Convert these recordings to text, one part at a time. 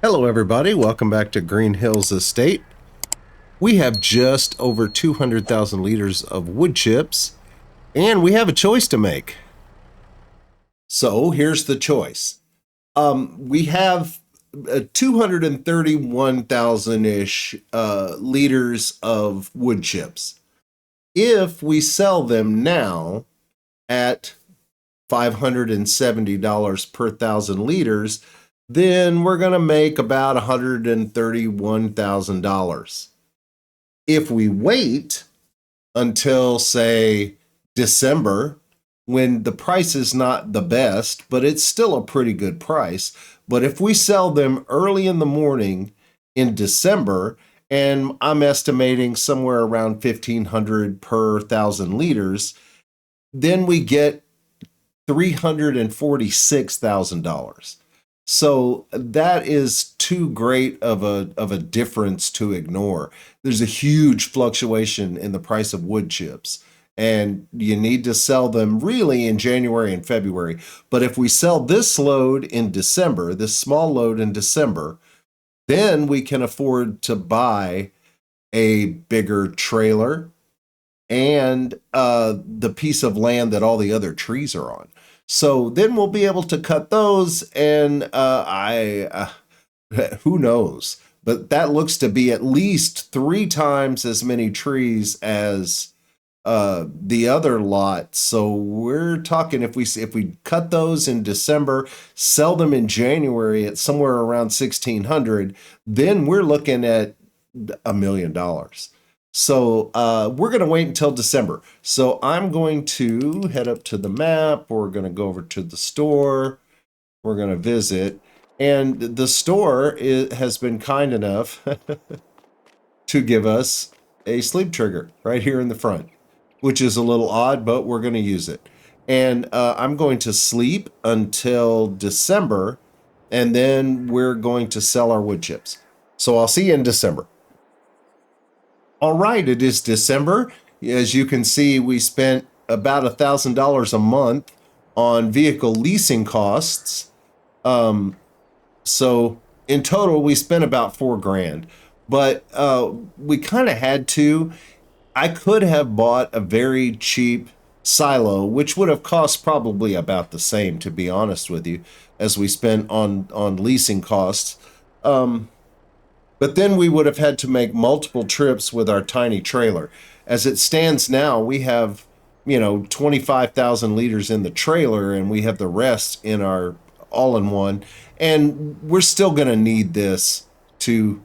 Hello everybody, welcome back to Greenhills Estate. We have just over 200,000 liters of wood chips, and we have a choice to make. So here's the choice. We have 231,000-ish liters of wood chips. If we sell them now at $570 per thousand liters, then we're going to make about $131,000. If we wait until, say, December, when the price is not the best, but it's still a pretty good price, but if we sell them early in the morning in December, and I'm estimating somewhere around $1,500 per thousand liters, then we get $346,000. So that is too great of a difference to ignore. There's a huge fluctuation in the price of wood chips, and you need to sell them really in January and February. But if we sell this load in December, this small load in December, then we can afford to buy a bigger trailer and the piece of land that all the other trees are on. So then we'll be able to cut those, and who knows? But that looks to be at least 3 times as many trees as the other lot. So we're talking if we cut those in December, sell them in January at somewhere around 1,600, then we're looking at $1 million. So we're going to wait until December. So I'm going to head up to the map. We're going to go over to the store. We're going to visit. And the store has been kind enough to give us a sleep trigger right here in the front, which is a little odd, but we're going to use it. And I'm going to sleep until December, and then we're going to sell our wood chips. So I'll see you in December. All right, it is December. As you can see, we spent about $1,000 a month on vehicle leasing costs. So in total, we spent about $4,000. But we kind of had to. I could have bought a very cheap silo, which would have cost probably about the same, to be honest with you, as we spent on leasing costs. But then we would have had to make multiple trips with our tiny trailer. As it stands now, we have, 25,000 liters in the trailer, and we have the rest in our all-in-one. And we're still going to need this to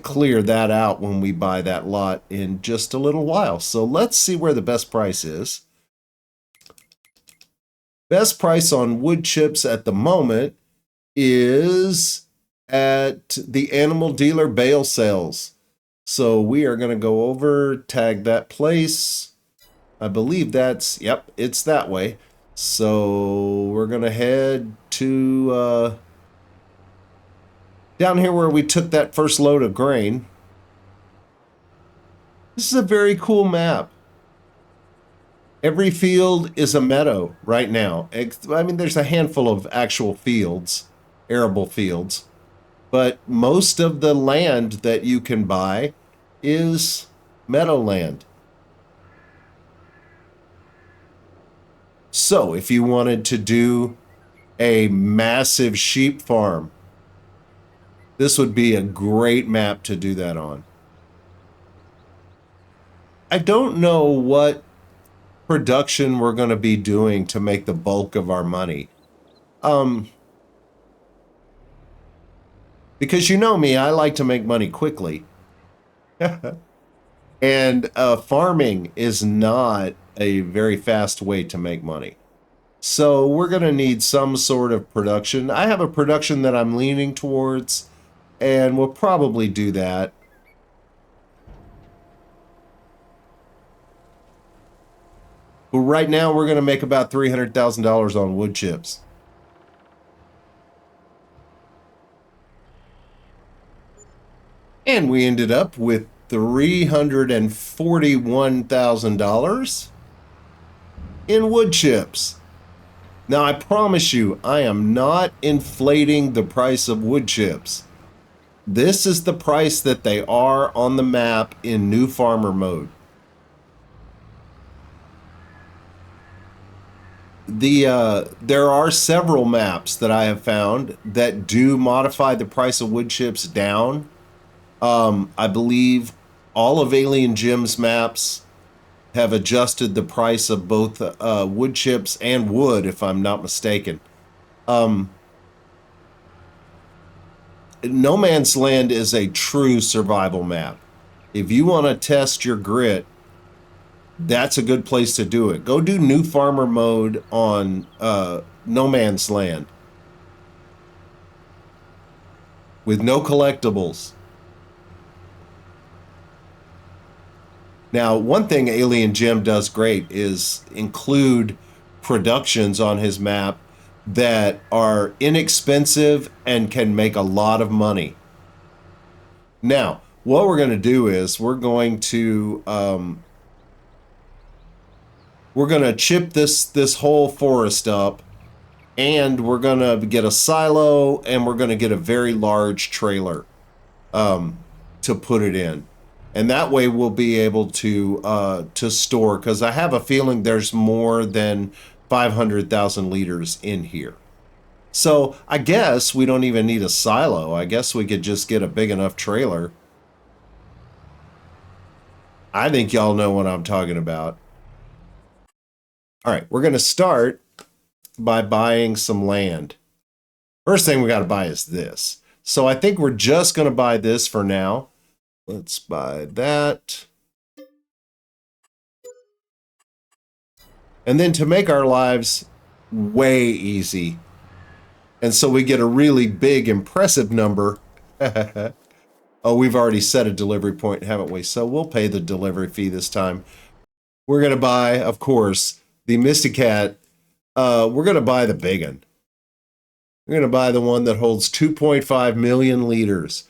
clear that out when we buy that lot in just a little while. So let's see where the best price is. Best price on wood chips at the moment is at the animal dealer bale sales. So we are going to go over, tag that place. I believe yep, it's that way. So we're going to head to down here where we took that first load of grain. This is a very cool map. Every field is a meadow right now. I mean, there's a handful of actual fields, arable fields. But most of the land that you can buy is meadowland. So if you wanted to do a massive sheep farm, this would be a great map to do that on. I don't know what production we're going to be doing to make the bulk of our money. Because you know me, I like to make money quickly. And farming is not a very fast way to make money. So we're going to need some sort of production. I have a production that I'm leaning towards, and we'll probably do that. But right now, we're going to make about $300,000 on wood chips. And we ended up with $341,000 in wood chips. Now, I promise you, I am not inflating the price of wood chips. This is the price that they are on the map in new farmer mode. There are several maps that I have found that do modify the price of wood chips down. I believe all of Alien Jim's maps have adjusted the price of both wood chips and wood, if I'm not mistaken. No Man's Land is a true survival map. If you want to test your grit, that's a good place to do it. Go do new farmer mode on No Man's Land with no collectibles. Now, one thing Alien Jim does great is include productions on his map that are inexpensive and can make a lot of money. Now, what we're going to do is we're going to chip this whole forest up, and we're going to get a silo, and we're going to get a very large trailer to put it in. And that way we'll be able to store, because I have a feeling there's more than 500,000 liters in here. So I guess we don't even need a silo. I guess we could just get a big enough trailer. I think y'all know what I'm talking about. All right, we're going to start by buying some land. First thing we got to buy is this. So I think we're just going to buy this for now. Let's buy that. And then to make our lives way easy, and so we get a really big, impressive number. Oh, we've already set a delivery point, haven't we? So we'll pay the delivery fee this time. We're going to buy, of course, the Misty Cat. We're going to buy the big one. We're going to buy the one that holds 2.5 million liters.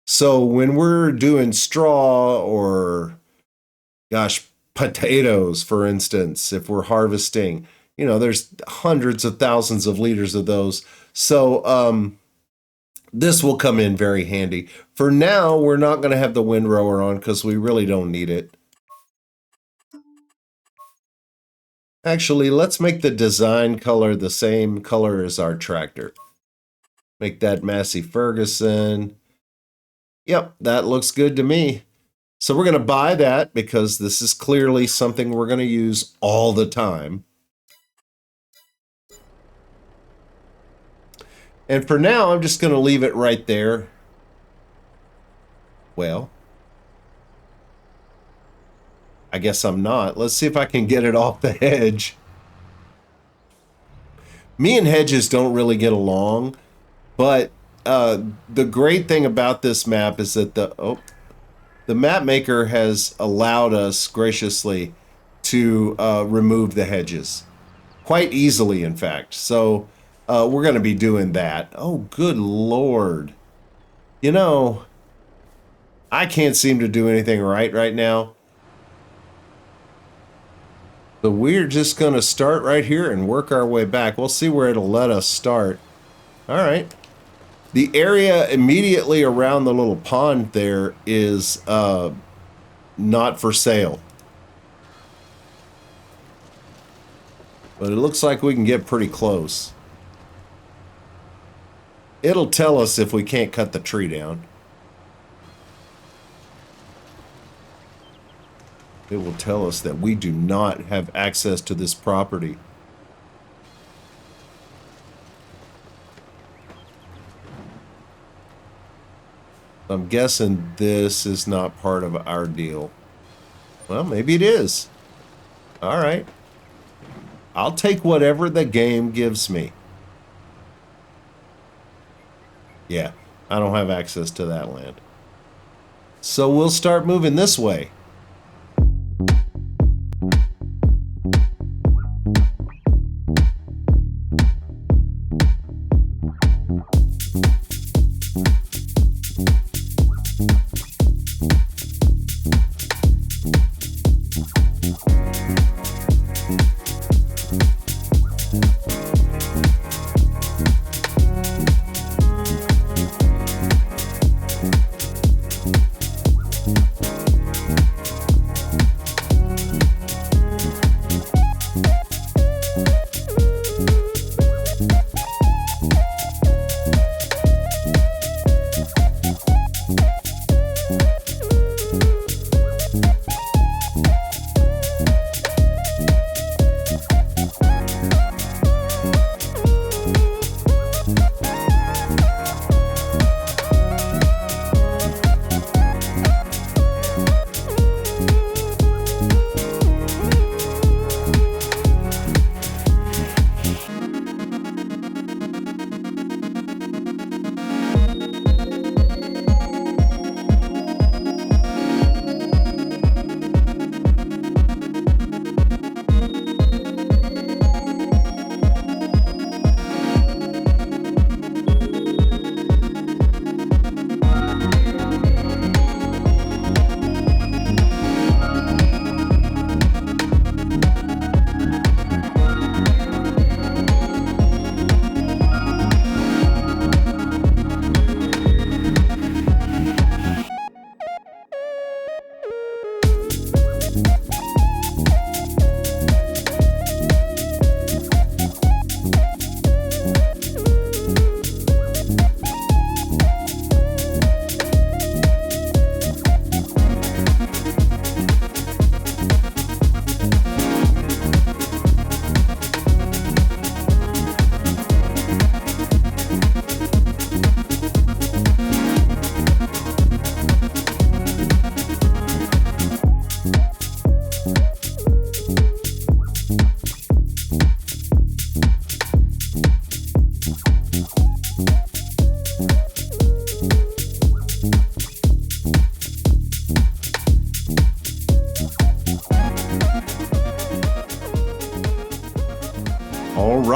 So when we're doing straw or, gosh, potatoes, for instance, if we're harvesting, you know, there's hundreds of thousands of liters of those. So this will come in very handy. For now, we're not going to have the windrower on because we really don't need it. Actually, let's make the design color the same color as our tractor. Make that Massey Ferguson. Yep, that looks good to me. So we're going to buy that because this is clearly something we're going to use all the time. And for now, I'm just going to leave it right there. Well, I guess I'm not. Let's see if I can get it off the hedge. Me and hedges don't really get along, but the great thing about this map is that the map maker has allowed us graciously to remove the hedges quite easily, in fact. So we're going to be doing that. Oh, good Lord. You know, I can't seem to do anything right now. So we're just going to start right here and work our way back. We'll see where it'll let us start. All right. The area immediately around the little pond there is not for sale. But it looks like we can get pretty close. It'll tell us if we can't cut the tree down. It will tell us that we do not have access to this property. I'm guessing this is not part of our deal. Well, maybe it is. All right. I'll take whatever the game gives me. Yeah, I don't have access to that land. So we'll start moving this way.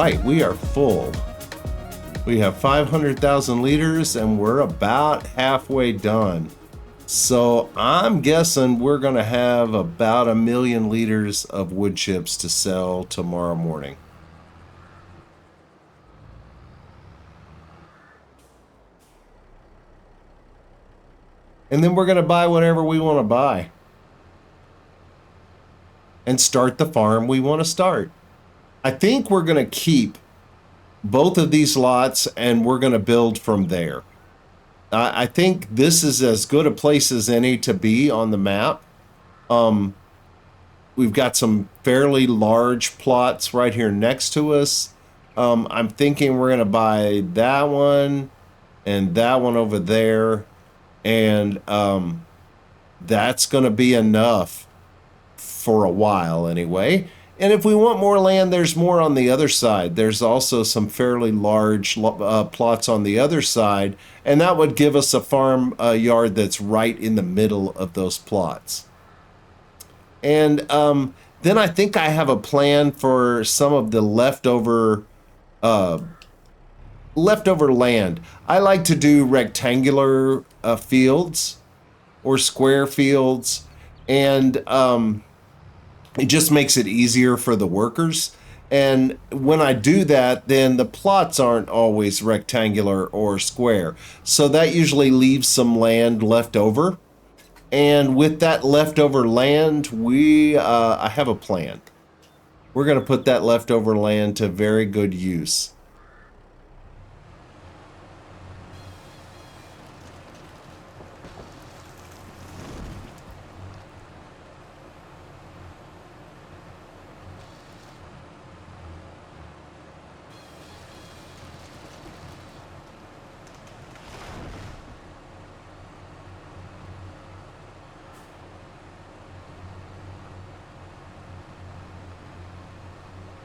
right, we are full. We have 500,000 liters and we're about halfway done. So I'm guessing we're going to have about 1 million liters of wood chips to sell tomorrow morning. And then we're going to buy whatever we want to buy and start the farm we want to start. I think we're going to keep both of these lots and we're going to build from there. I think this is as good a place as any to be on the map. We've got some fairly large plots right here next to us. I'm thinking we're going to buy that one and that one over there. And that's going to be enough for a while anyway. And if we want more land, there's more on the other side. There's also some fairly large plots on the other side, and that would give us a farm yard that's right in the middle of those plots. And then I think I have a plan for some of the leftover land. I like to do rectangular fields or square fields, and it just makes it easier for the workers. And when I do that, then the plots aren't always rectangular or square. So that usually leaves some land left over. And with that leftover land, I have a plan. We're going to put that leftover land to very good use.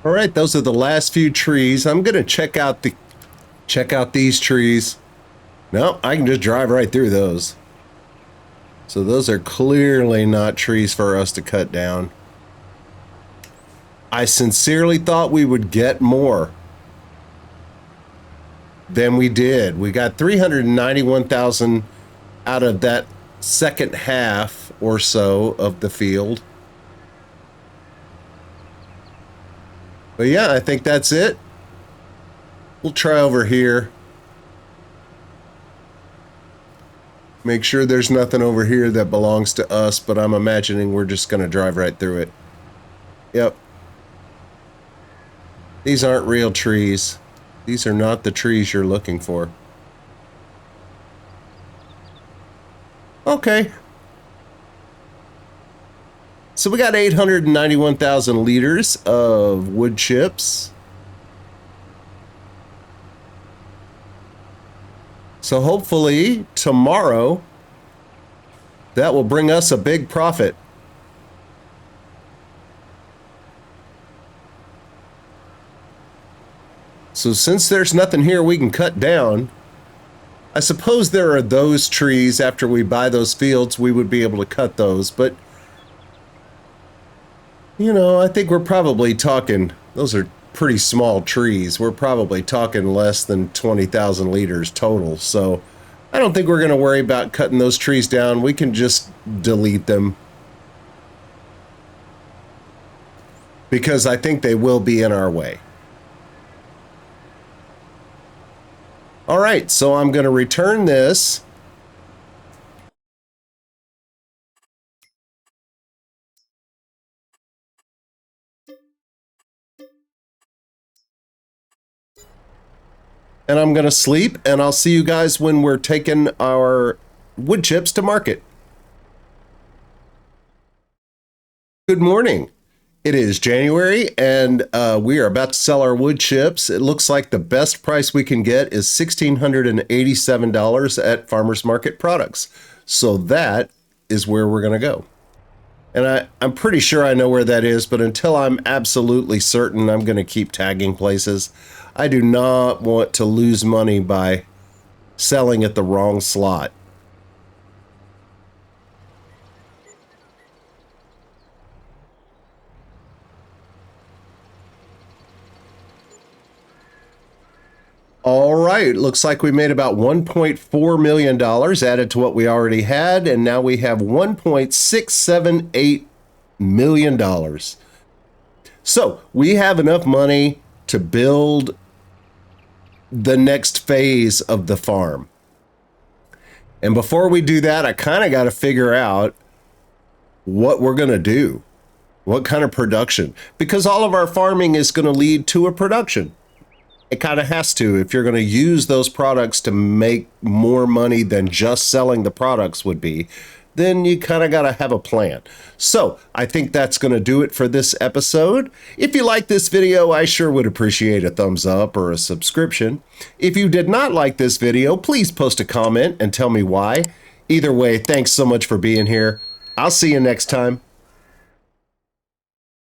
All right, those are the last few trees. I'm going to check out these trees. No, I can just drive right through those. So those are clearly not trees for us to cut down. I sincerely thought we would get more than we did. We got 391,000 out of that second half or so of the field. But yeah, I think that's it. We'll try over here. Make sure there's nothing over here that belongs to us, but I'm imagining we're just going to drive right through it. Yep. These aren't real trees. These are not the trees you're looking for. Okay. So we got 891,000 liters of wood chips. So hopefully tomorrow that will bring us a big profit. So since there's nothing here we can cut down, I suppose there are those trees after we buy those fields, we would be able to cut those, but you know, I think we're probably talking, those are pretty small trees. We're probably talking less than 20,000 liters total. So I don't think we're going to worry about cutting those trees down. We can just delete them, because I think they will be in our way. All right, so I'm going to return this. And I'm going to sleep, and I'll see you guys when we're taking our wood chips to market. Good morning. It is January, and we are about to sell our wood chips. It looks like the best price we can get is $1,687 at Farmers Market Products. So that is where we're going to go. And I'm pretty sure I know where that is, but until I'm absolutely certain, I'm going to keep tagging places. I do not want to lose money by selling at the wrong slot. right, looks like we made about $1.4 million added to what we already had, and now we have $1.678 million. So we have enough money to build the next phase of the farm. And before we do that, I kind of got to figure out what we're going to do, what kind of production, because all of our farming is going to lead to a production. It kind of has to, if you're going to use those products to make more money than just selling the products would be, then you kind of got to have a plan. So I think that's going to do it for this episode. If you like this video, I sure would appreciate a thumbs up or a subscription. If you did not like this video, please post a comment and tell me why. Either way, thanks so much for being here. I'll see you next time.